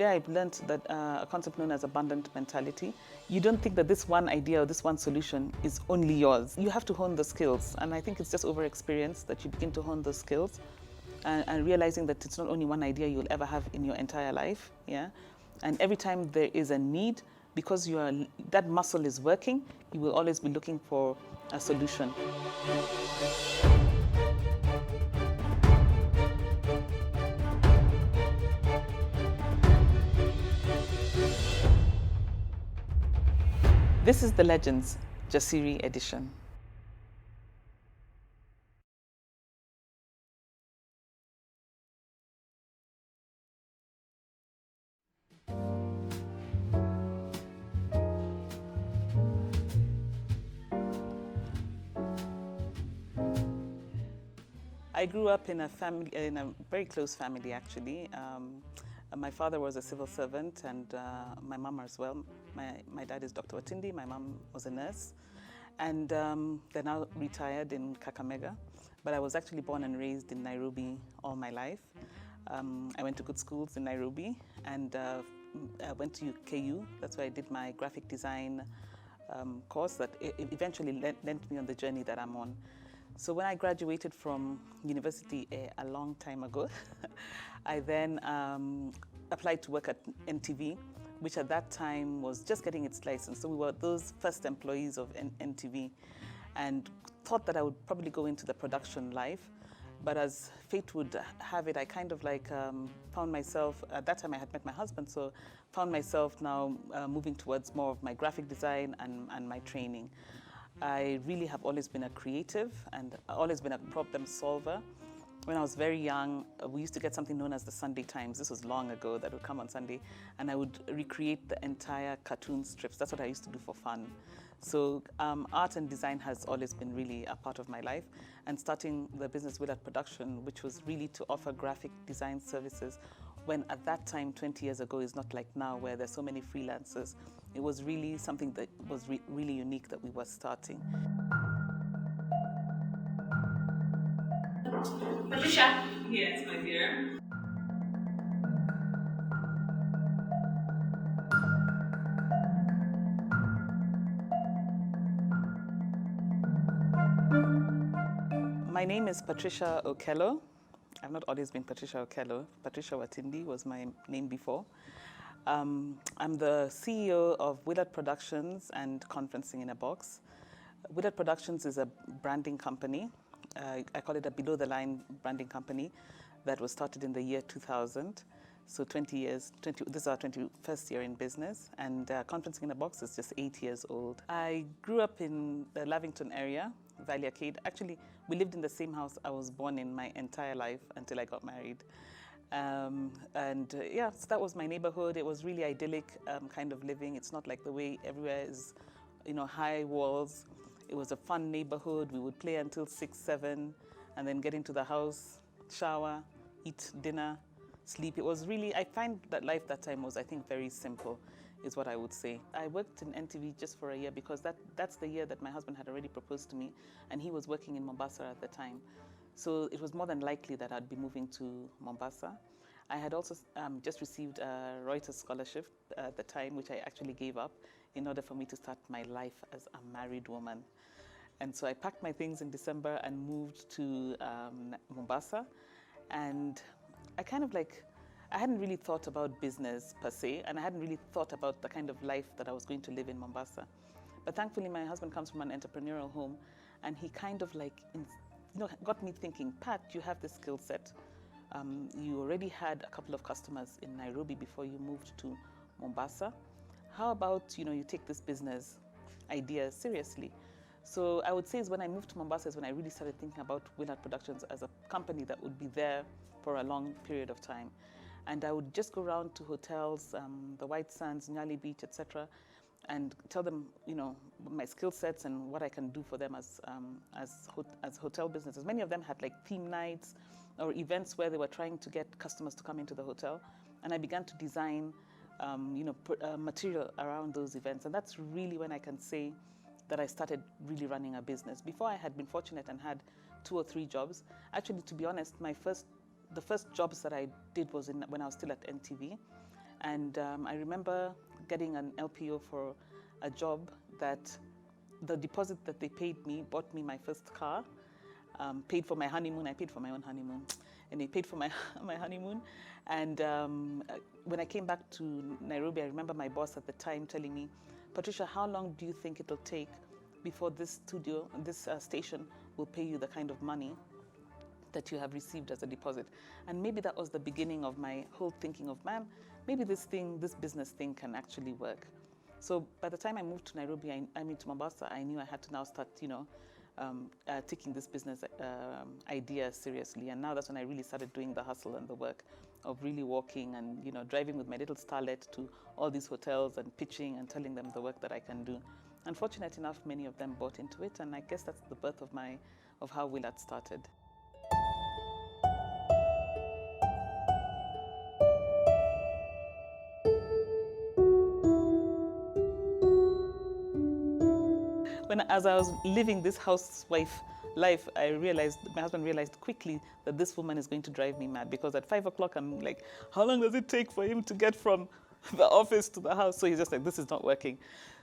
there I've learned that a concept known as abundant mentality. You don't think that this one idea or this one solution is only yours. You have to hone the skills, and I think it's just over experience that you begin to hone those skills and realizing that it's not only one idea you'll ever have in your entire life. Yeah, and every time there is a need, because that muscle is working, you will always be looking for a solution. This is the Legends Jasiri edition. I grew up in a very close family, actually. My father was a civil servant, and my mom as well. My dad is Dr. Watindi, my mom was a nurse. And they're now retired in Kakamega. But I was actually born and raised in Nairobi all my life. I went to good schools in Nairobi, and I went to KU. That's where I did my graphic design course that eventually led me on the journey that I'm on. So when I graduated from university a long time ago, I then applied to work at NTV, which at that time was just getting its license. So we were those first employees of NTV, and thought that I would probably go into the production life. But as fate would have it, I kind of like found myself, at that time I had met my husband, so found myself now moving towards more of my graphic design and my training. I really have always been a creative and always been a problem solver. When I was very young, we used to get something known as the Sunday Times. This was long ago, that would come on Sunday, and I would recreate the entire cartoon strips. That's what I used to do for fun. So art and design has always been really a part of my life, and starting the business Willard Production, which was really to offer graphic design services, when at that time, 20 years ago, is not like now where there's so many freelancers. It was really something that was really unique that we were starting. Patricia. Yes, my dear. My name is Patriciah Okelo. I've not always been Patricia Okelo. Patricia Watindi was my name before. I'm the CEO of Willard Productions and Conferencing in a Box. Willard Productions is a branding company. I call it a below-the-line branding company that was started in the year 2000. So 20 years, this is our 21st year in business, and Conferencing in a Box is just 8 years old. I grew up in the Lavington area, Valley Arcade. Actually, we lived in the same house I was born in my entire life until I got married. Yeah, so that was my neighborhood. It was really idyllic kind of living. It's not like the way everywhere is, high walls. It was a fun neighborhood. We would play until 6, 7, and then get into the house, shower, eat dinner, sleep. It was really, I find that life that time was, I think, very simple, is what I would say. I worked in NTV just for a year because that's the year that my husband had already proposed to me, and he was working in Mombasa at the time. So it was more than likely that I'd be moving to Mombasa. I had also just received a Reuters scholarship at the time, which I actually gave up in order for me to start my life as a married woman. And so I packed my things in December and moved to Mombasa. And I hadn't really thought about business per se, and I hadn't really thought about the kind of life that I was going to live in Mombasa. But thankfully, my husband comes from an entrepreneurial home, and he kind of got me thinking, Pat, you have this skill set. You already had a couple of customers in Nairobi before you moved to Mombasa. How about, you take this business idea seriously? So I would say is when I moved to Mombasa is when I really started thinking about Willard Productions as a company that would be there for a long period of time. And I would just go around to hotels, the White Sands, Nyali Beach, etc., and tell them, my skill sets and what I can do for them as hotel businesses. Many of them had like theme nights or events where they were trying to get customers to come into the hotel, and I began to design, material around those events, and that's really when I can say that I started really running a business. Before, I had been fortunate and had 2 or 3 jobs. Actually, to be honest, the first jobs that I did was when I was still at NTV. And I remember getting an LPO for a job that the deposit that they paid me bought me my first car, paid for my honeymoon. I paid for my own honeymoon. And they paid for my honeymoon. And when I came back to Nairobi, I remember my boss at the time telling me, Patricia, how long do you think it'll take before this station will pay you the kind of money that you have received as a deposit? And maybe that was the beginning of my whole thinking of, man, maybe this business thing can actually work. So by the time I moved to Nairobi, to Mombasa, I knew I had to now start, taking this business idea seriously. And now that's when I really started doing the hustle and the work of really walking and, driving with my little starlet to all these hotels and pitching and telling them the work that I can do. And fortunate enough, many of them bought into it. And I guess that's the birth of how Willard started. As I was living this housewife life, my husband realized quickly that this woman is going to drive me mad, because at 5 o'clock, I'm like, how long does it take for him to get from the office to the house? So he's just like, this is not working.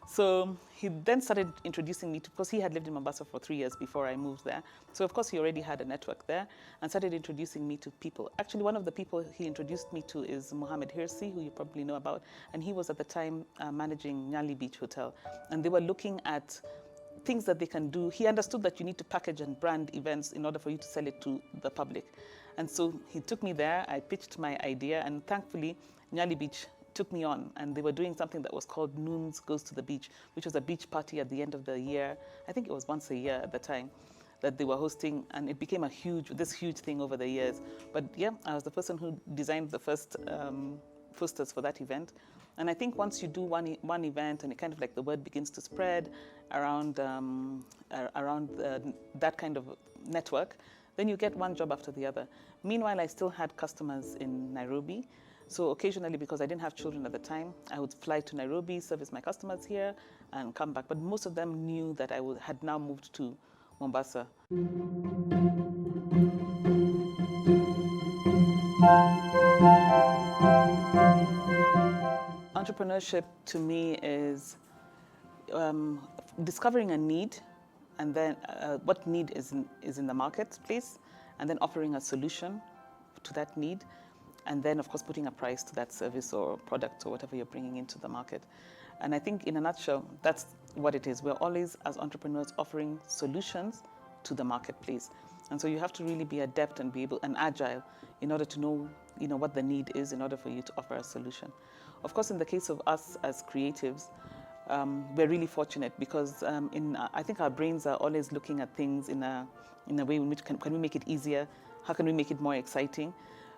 So he then started introducing me to, because he had lived in Mombasa for 3 years before I moved there. So of course he already had a network there, and started introducing me to people. Actually, one of the people he introduced me to is Mohammed Hirsi, who you probably know about. And he was at the time managing Nyali Beach Hotel. And they were looking at things that they can do. He understood that you need to package and brand events in order for you to sell it to the public. And so he took me there, I pitched my idea, and thankfully Nyali Beach took me on, and they were doing something that was called Noons Goes to the Beach, which was a beach party at the end of the year. I think it was once a year at the time that they were hosting, and it became this huge thing over the years. But yeah, I was the person who designed the first posters for that event. And I think once you do one event, and it kind of like the word begins to spread around that kind of network, then you get one job after the other. Meanwhile, I still had customers in Nairobi. So occasionally, because I didn't have children at the time, I would fly to Nairobi, service my customers here, and come back. But most of them knew that I had now moved to Mombasa. Entrepreneurship to me is discovering a need, and then what need is in the marketplace, and then offering a solution to that need, and then of course putting a price to that service or product or whatever you're bringing into the market. And I think in a nutshell, that's what it is. We're always, as entrepreneurs, offering solutions to the marketplace. And so you have to really be adept and be able and agile in order to know, what the need is in order for you to offer a solution. Of course, in the case of us as creatives, we're really fortunate because I think our brains are always looking at things in a way in which can we make it easier? How can we make it more exciting?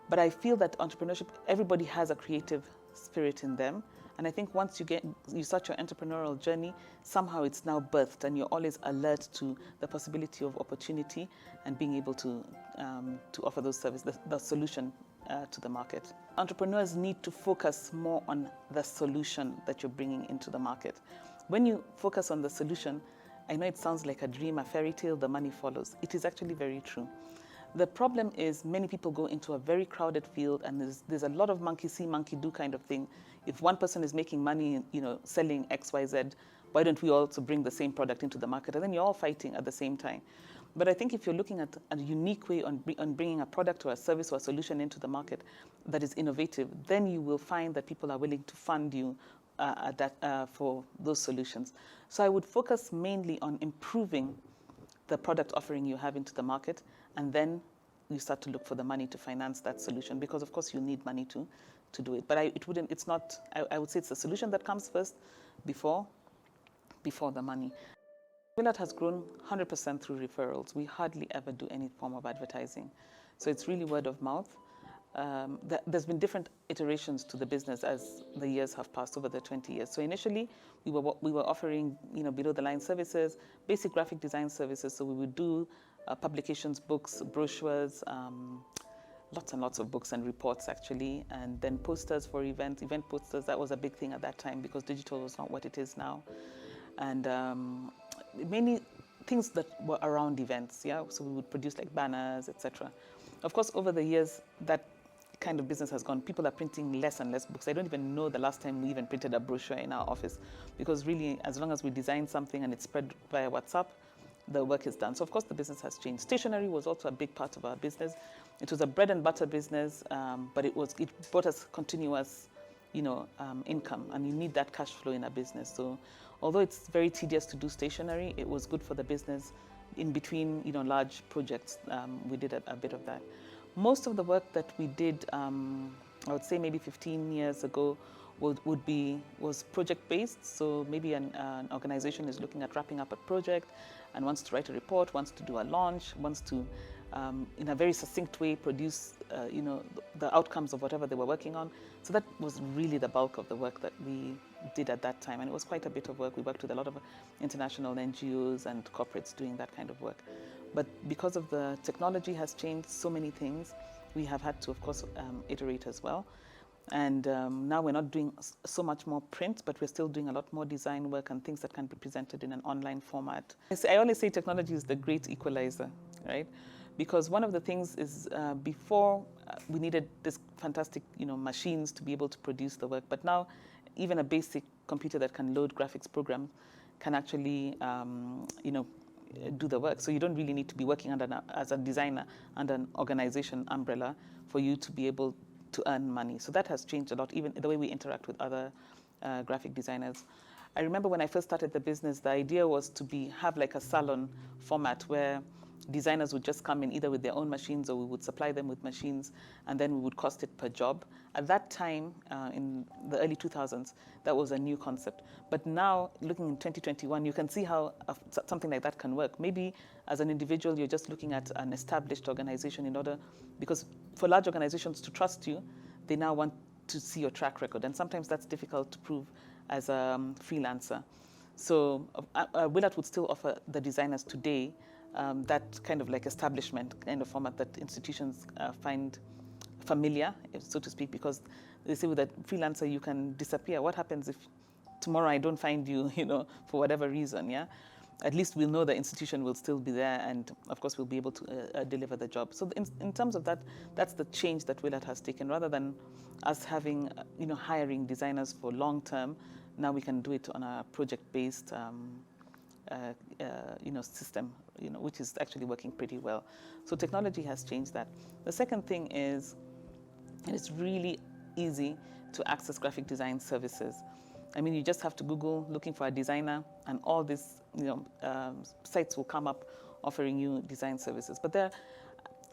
But I feel that entrepreneurship, everybody has a creative spirit in them. And I think once you start your entrepreneurial journey, somehow it's now birthed, and you're always alert to the possibility of opportunity and being able to offer those services, the solution to the market. Entrepreneurs need to focus more on the solution that you're bringing into the market. When you focus on the solution, I know it sounds like a dream, a fairy tale, the money follows. It is actually very true. The problem is many people go into a very crowded field, and there's a lot of monkey see, monkey do kind of thing. If one person is making money, selling X, Y, Z, why don't we also bring the same product into the market? And then you're all fighting at the same time. But I think if you're looking at a unique way on bringing a product or a service or a solution into the market that is innovative, then you will find that people are willing to fund you for those solutions. So I would focus mainly on improving the product offering you have into the market, and then you start to look for the money to finance that solution, because of course you need money to do it. But I would say it's the solution that comes first before the money. Willard has grown 100% through referrals. We hardly ever do any form of advertising. So it's really word of mouth. There's been different iterations to the business as the years have passed, over the 20 years. So initially, we were offering below the line services, basic graphic design services. So we would do publications, books, brochures, lots and lots of books and reports actually, and then posters for event posters. That was a big thing at that time because digital was not what it is now, and many things that were around events. Yeah, so we would produce like banners, etc. Of course, over the years, that kind of business has gone. People are printing less and less books. I don't even know the last time we even printed a brochure in our office, because really, as long as we design something and it's spread via WhatsApp, the work is done. So of course the business has changed. Stationery was also a big part of our business. It was a bread and butter business, but it brought us continuous, income, and you need that cash flow in a business. So although it's very tedious to do stationery, it was good for the business. In between, large projects, we did a bit of that. Most of the work that we did, I would say maybe 15 years ago, was project-based. So maybe an organization is looking at wrapping up a project and wants to write a report, wants to do a launch, wants to, in a very succinct way, produce, the outcomes of whatever they were working on. So that was really the bulk of the work that we did at that time. And it was quite a bit of work. We worked with a lot of international NGOs and corporates doing that kind of work. But because of the technology has changed so many things, we have had to, of course, iterate as well. And now we're not doing so much more print, but we're still doing a lot more design work and things that can be presented in an online format. I always say technology is the great equalizer, right? Because one of the things is before we needed this fantastic, machines to be able to produce the work, but now even a basic computer that can load graphics program can actually, do the work. So you don't really need to be working as a designer under an organization umbrella for you to be able to earn money. So that has changed a lot, even the way we interact with other graphic designers. I remember when I first started the business, the idea was to have like a salon format where designers would just come in either with their own machines, or we would supply them with machines, and then we would cost it per job. At that time, in the early 2000s, that was a new concept. But now, looking in 2021, you can see how something like that can work. Maybe as an individual, you're just looking at an established organization because for large organizations to trust you, they now want to see your track record. And sometimes that's difficult to prove as a freelancer. So Willard would still offer the designers today that kind of like establishment kind of format that institutions find familiar, so to speak, because they say with a freelancer you can disappear. What happens if tomorrow I don't find you, for whatever reason, yeah? At least we'll know the institution will still be there, and of course we'll be able to deliver the job. So in terms of that, that's the change that Willard has taken. Rather than us having, hiring designers for long term, now we can do it on a project-based system, which is actually working pretty well. So technology has changed that. The second thing is, it's really easy to access graphic design services. I mean, you just have to Google looking for a designer, and all these, sites will come up offering you design services. But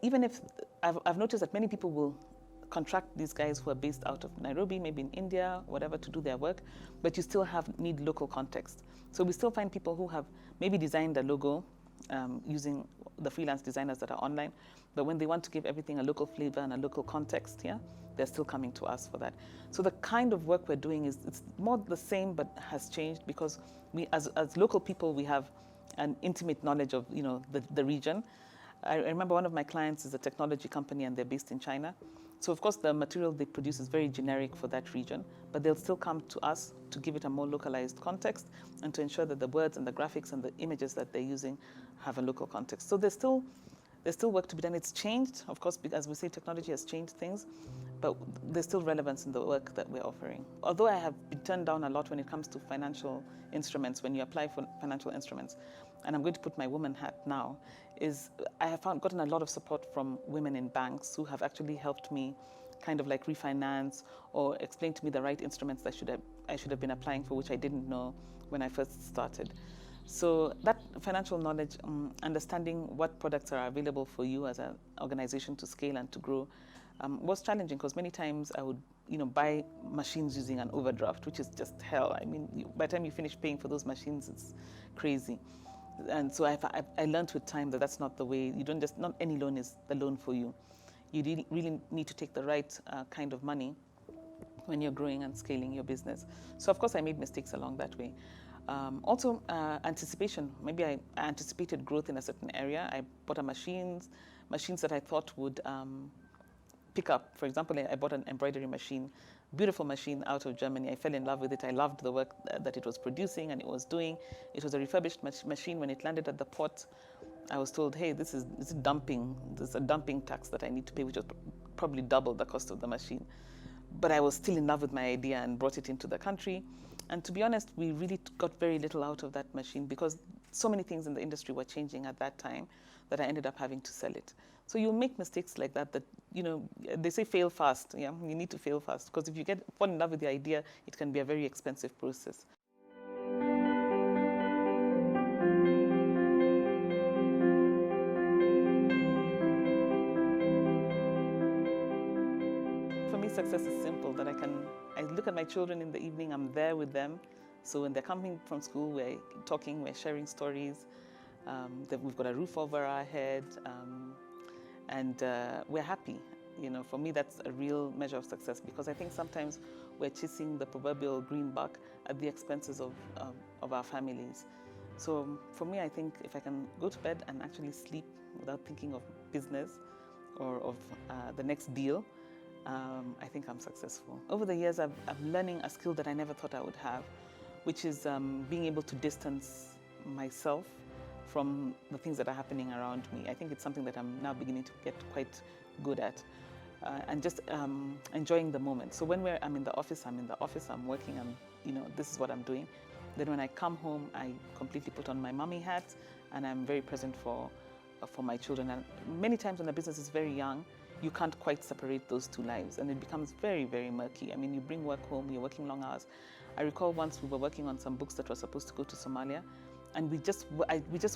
even if I've noticed that many people will contract these guys who are based out of Nairobi, maybe in India, whatever, to do their work, but you still need local context. So we still find people who have maybe designed a logo using the freelance designers that are online, but when they want to give everything a local flavor and a local context, they're still coming to us for that. So the kind of work we're doing it's more the same, but has changed because we, as local people, we have an intimate knowledge of the region. I remember one of my clients is a technology company, and they're based in China. So of course the material they produce is very generic for that region, but they'll still come to us to give it a more localized context and to ensure that the words and the graphics and the images that they're using have a local context. So there's still work to be done. It's changed, of course, because as we say, technology has changed things, but there's still relevance in the work that we're offering. Although I have been turned down a lot when it comes to financial instruments, when you apply for financial instruments, and I'm going to put my woman hat now, is I have gotten a lot of support from women in banks who have actually helped me kind of like refinance or explain to me the right instruments that I should have been applying for, which I didn't know when I first started. So that financial knowledge, understanding what products are available for you as an organization to scale and to grow, was challenging because many times I would buy machines using an overdraft, which is just hell. I mean, by the time you finish paying for those machines, it's crazy. And so I learned with time that that's not the way. Not any loan is the loan for you. You really need to take the right kind of money when you're growing and scaling your business. So of course I made mistakes along that way. Also anticipation. Maybe I anticipated growth in a certain area. I bought machines that I thought would pick up. For example, I bought an embroidery machine, beautiful machine out of Germany. I fell in love with it. I loved the work that it was producing and it was doing. It was a refurbished machine. When it landed at the port, I was told, hey, this is dumping. There's a dumping tax that I need to pay, which was probably double the cost of the machine. But I was still in love with my idea and brought it into the country. And to be honest, we really got very little out of that machine because so many things in the industry were changing at that time that I ended up having to sell it. So you'll make mistakes like that, they say fail fast. Yeah, you need to fail fast because if you fall in love with the idea, it can be a very expensive process. For me, success is simple, that I look at my children in the evening, I'm there with them. So when they're coming from school, we're talking, we're sharing stories, that we've got a roof over our head, and we're happy. For me, that's a real measure of success because I think sometimes we're chasing the proverbial green buck at the expenses of our families. So for me, I think if I can go to bed and actually sleep without thinking of business or of the next deal, I think I'm successful. Over the years, I'm learning a skill that I never thought I would have, which is being able to distance myself from the things that are happening around me. I think it's something that I'm now beginning to get quite good at, and just enjoying the moment. So when I'm in the office, I'm working, this is what I'm doing. Then when I come home, I completely put on my mommy hat, and I'm very present for my children. And many times when the business is very young, you can't quite separate those two lives, and it becomes very, very murky. I mean, you bring work home, you're working long hours. I recall once we were working on some books that were supposed to go to Somalia, and we just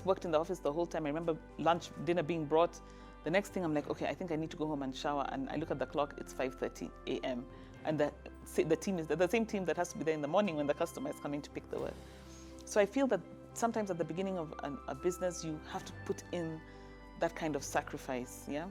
worked in the office the whole time. I remember lunch, dinner being brought. The next thing I'm like, okay, I think I need to go home and shower, and I look at the clock, it's 5:30 a.m. And the team is the same team that has to be there in the morning when the customer is coming to pick the work. So I feel that sometimes at the beginning of a business, you have to put in that kind of sacrifice, yeah?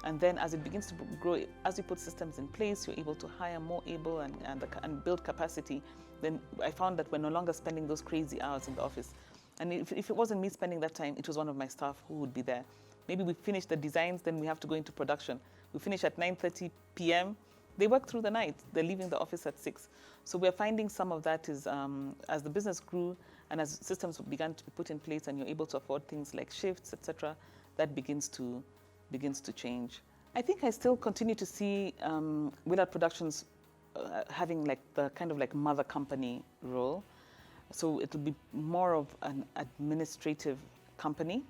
And then as it begins to grow, as you put systems in place, you're able to hire more able and build capacity. Then I found that we're no longer spending those crazy hours in the office. And if it wasn't me spending that time, it was one of my staff who would be there. Maybe we finish the designs, then we have to go into production. We finish at 9:30 p.m. They work through the night. They're leaving the office at 6. So we're finding some of that is, as the business grew and as systems began to be put in place and you're able to afford things like shifts, etc., that begins to change. I think I still continue to see Willard Productions having like the kind of like mother company role. So it'll be more of an administrative company,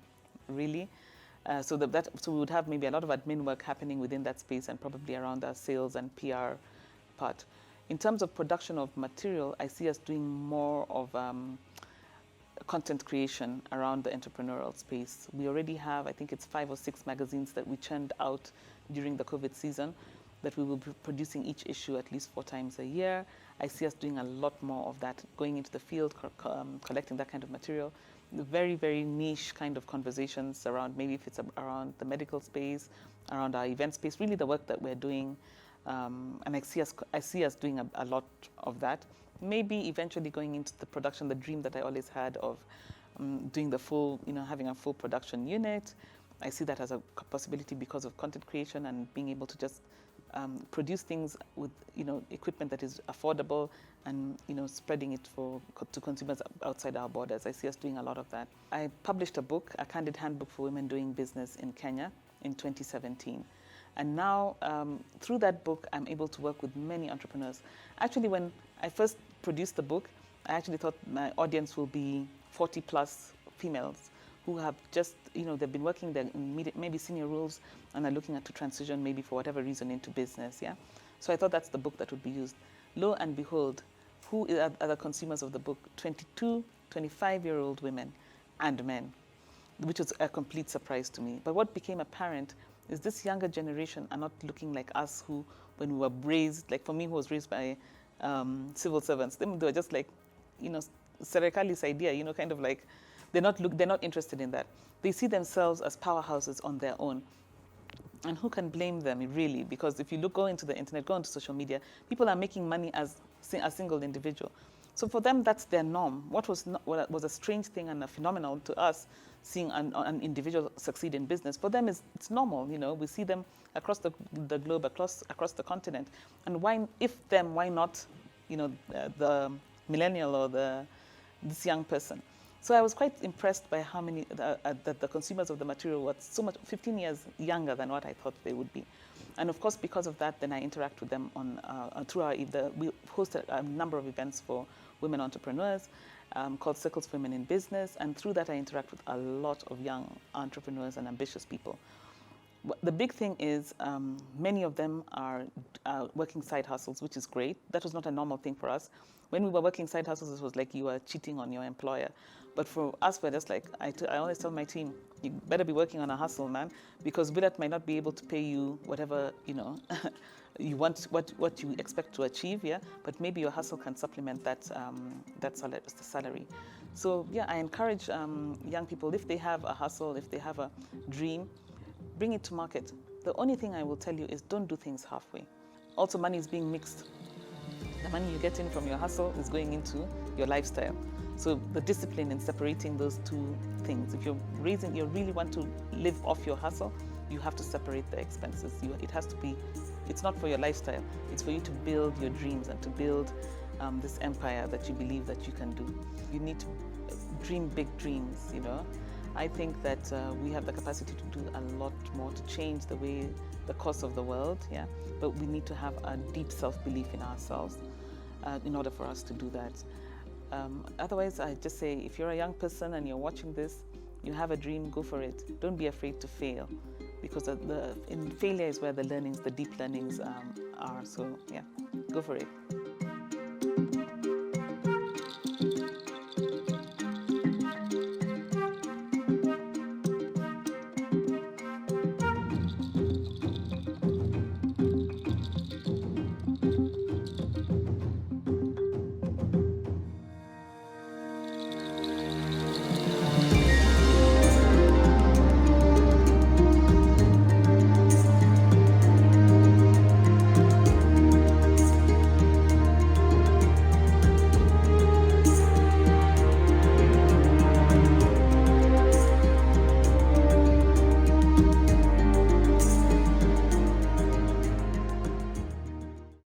really. So we would have maybe a lot of admin work happening within that space and probably around our sales and PR part. In terms of production of material, I see us doing more of content creation around the entrepreneurial space. We already have, I think it's 5 or 6 magazines that we churned out during the COVID season that we will be producing each issue at least 4 times a year. I see us doing a lot more of that, going into the field, collecting that kind of material. Very, very niche kind of conversations around, maybe if it's around the medical space, around our event space, really the work that we're doing. And I see us doing a lot of that. Maybe eventually going into the production, the dream that I always had of doing the full, having a full production unit. I see that as a possibility because of content creation and being able to just produce things with, equipment that is affordable and, spreading it to consumers outside our borders. I see us doing a lot of that. I published a book, A Candid Handbook for Women Doing Business in Kenya in 2017. And now, through that book, I'm able to work with many entrepreneurs. Actually, when I first produced the book, I actually thought my audience will be 40 plus females who have just, they've been working their maybe senior roles and are looking to transition maybe for whatever reason into business, yeah? So I thought that's the book that would be used. Lo and behold, who are the consumers of the book? 22, 25-year-old women and men, which was a complete surprise to me. But what became apparent is this younger generation are not looking like us who, when we were raised, like for me who was raised by civil servants, they were just like, Serekali's idea, kind of like, they're not interested in that. They see themselves as powerhouses on their own. And who can blame them, really? Because if you go into the internet, go into social media, people are making money as a single individual. So for them, that's their norm. What was a strange thing and a phenomenon to us, seeing an individual succeed in business, for them it's normal. We see them across the globe, across the continent. And why not, the millennial or this young person? So I was quite impressed by how many the consumers of the material were so much 15 years younger than what I thought they would be. And of course, because of that, then I interact with them on through we host a number of events for women entrepreneurs called Circles for Women in Business. And through that, I interact with a lot of young entrepreneurs and ambitious people. The big thing is many of them are working side hustles, which is great. That was not a normal thing for us. When we were working side hustles, it was like you were cheating on your employer. But for us, we're just like, I always tell my team, you better be working on a hustle, man, because Willett might not be able to pay you whatever, you want, what you expect to achieve, yeah? But maybe your hustle can supplement that salary. So yeah, I encourage young people, if they have a hustle, if they have a dream, bring it to market. The only thing I will tell you is don't do things halfway. Also, money is being mixed. The money you get in from your hustle is going into your lifestyle. So the discipline in separating those two things. If you really want to live off your hustle, you have to separate the expenses. It has to be, it's not for your lifestyle. It's for you to build your dreams and to build this empire that you believe that you can do. You need to dream big dreams, I think that we have the capacity to do a lot more to change the course of the world, yeah. But we need to have a deep self-belief in ourselves in order for us to do that. Otherwise, I just say, if you're a young person and you're watching this, you have a dream, go for it. Don't be afraid to fail, because in failure is where the deep learnings are. So yeah, go for it.